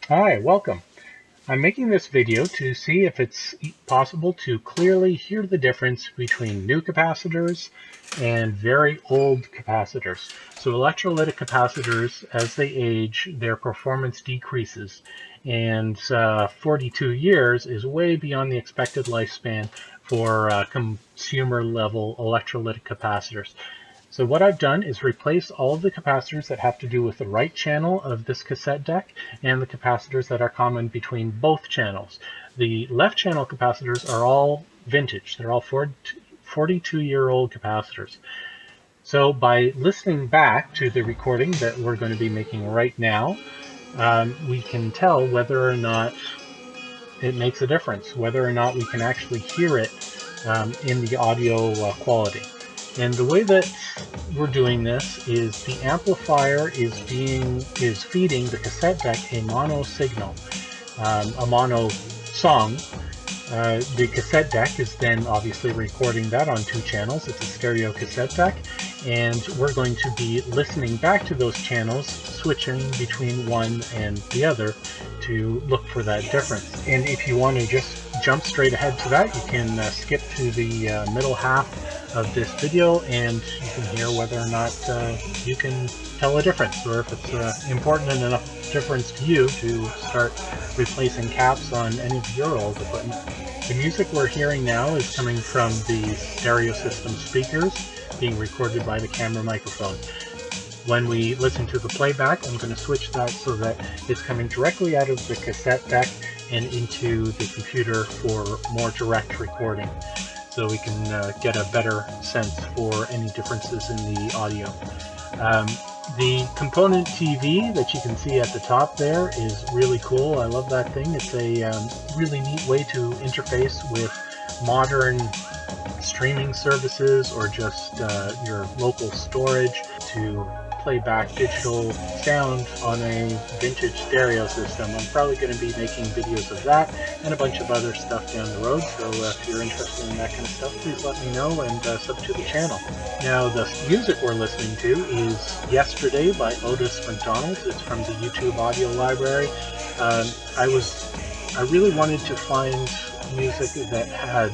Hi, welcome. I'm making this video to see if it's possible to clearly hear the difference between new capacitors and very old capacitors. So electrolytic capacitors, as they age, their performance decreases. And 42 years is way beyond the expected lifespan for consumer level electrolytic capacitors. So what I've done is replace all of the capacitors that have to do with the right channel of this cassette deck and the capacitors that are common between both channels. The left channel capacitors are all vintage. They're all 42-year-old capacitors. So by listening back to the recording that we're going to be making right now, we can tell whether or not it makes a difference, whether or not we can actually hear it in the audio quality. And the way that we're doing this is the amplifier is feeding the cassette deck a mono signal, a mono song. The cassette deck is then obviously recording that on two channels. It's a stereo cassette deck, and we're going to be listening back to those channels, switching between one and the other to look for that difference. And if you want to just jump straight ahead to that, you can skip to the middle half of this video and you can hear whether or not you can tell a difference, or if it's important enough difference to you to start replacing caps on any of your old equipment. The music we're hearing now is coming from the stereo system speakers being recorded by the camera microphone. When we listen to the playback, I'm going to switch that so that it's coming directly out of the cassette deck and into the computer for more direct recording, so we can get a better sense for any differences in the audio. The component TV that you can see at the top there is really cool. I love that thing. It's a really neat way to interface with modern streaming services or just your local storage to play back digital sound on a vintage stereo system. I'm probably going to be making videos of that and a bunch of other stuff down the road, so if you're interested in that kind of stuff, please let me know and sub to the channel. Now, the music we're listening to is Yesterday by Otis Mcdonald. It's from the YouTube audio library. I really wanted to find music that had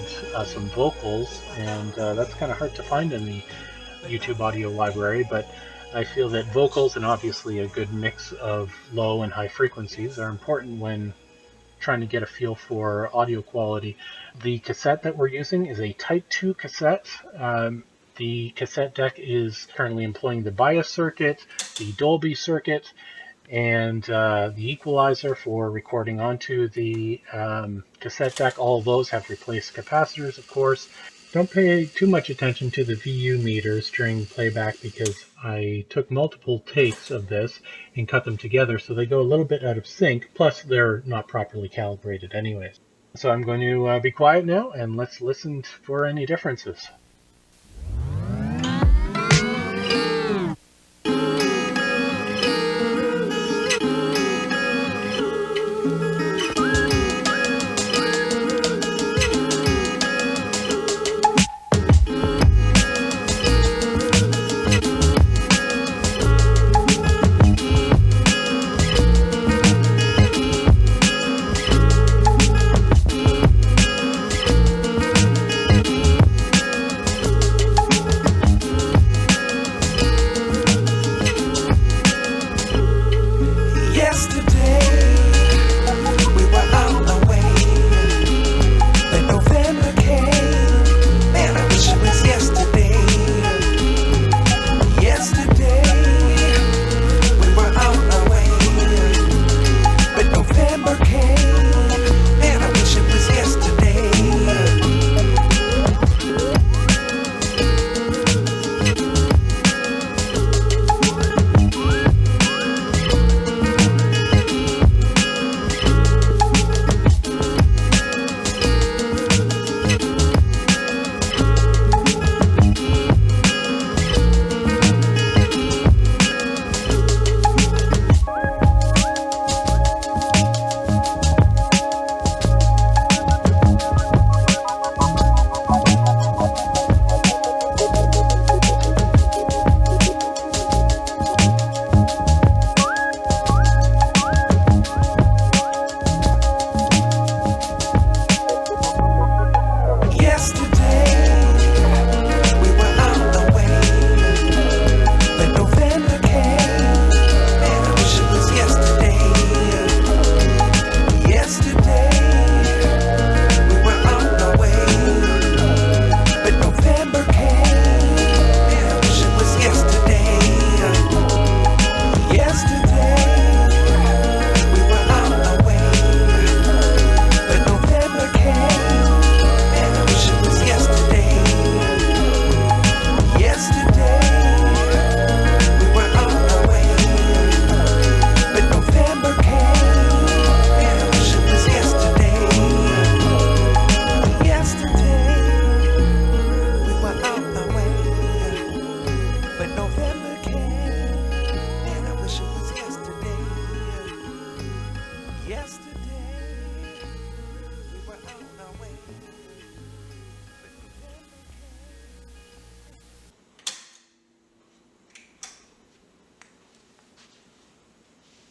some vocals, and that's kind of hard to find in the YouTube audio library, but I feel that vocals and obviously a good mix of low and high frequencies are important when trying to get a feel for audio quality. The cassette that we're using is a Type 2 cassette. The cassette deck is currently employing the bias circuit, the Dolby circuit, and the equalizer for recording onto the cassette deck. All of those have replaced capacitors, of course. Don't pay too much attention to the VU meters during playback because I took multiple takes of this and cut them together, so they go a little bit out of sync, plus they're not properly calibrated anyways. So I'm going to be quiet now and let's listen for any differences.